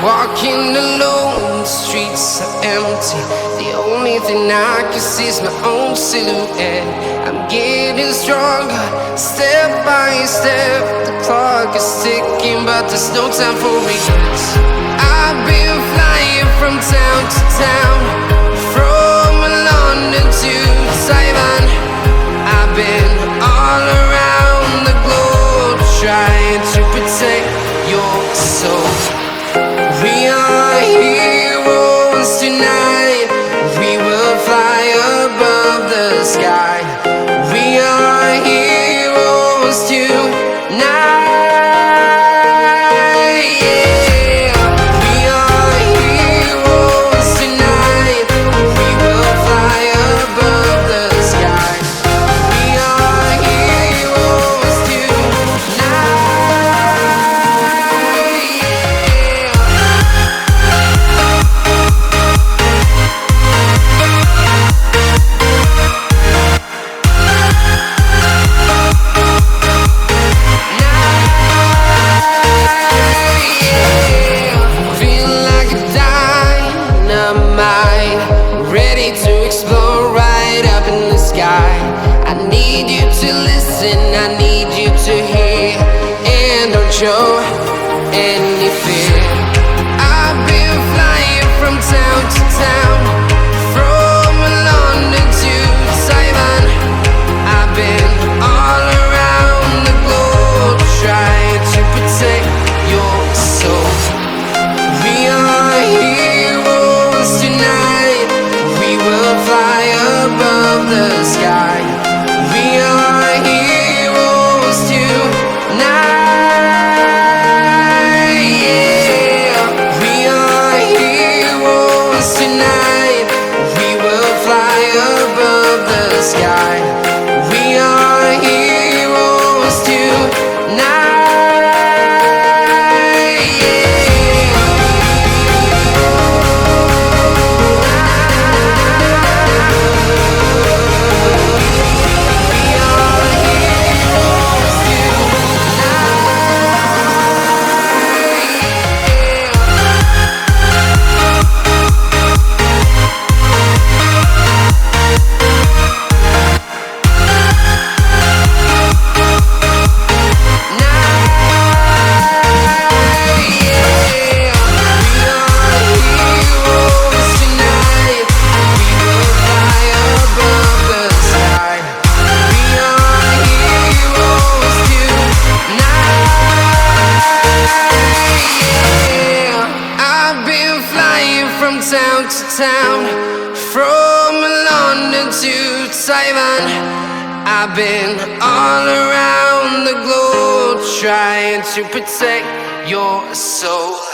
Walking alone, the streets are empty. The only thing I can see is my own silhouette. I'm getting stronger, step by step. The clock is ticking, but there's no time for regrets. I've been flying from town to town, from London to Taiwan. I've been all around the globe, trying to protect your soul. We are heroes tonight. We will fly above the sky. We are heroes tonight. Yeah. We are heroes tonight. We will fly above the sky. We are heroes tonight. Ready to explore right up in the sky. I need you to listen, I need you to hear, and don't show any fear. I've been flying from town to town, from London to Taiwan. I've been all around the globe, trying to protect your soul. We are heroes tonight. We will fly above the sky. We are heroes tonight. Yeah. We are heroes tonight. We will fly above the sky. We are heroes tonight. Town to town, from London to Taiwan. I've been all around the globe, trying to protect your soul.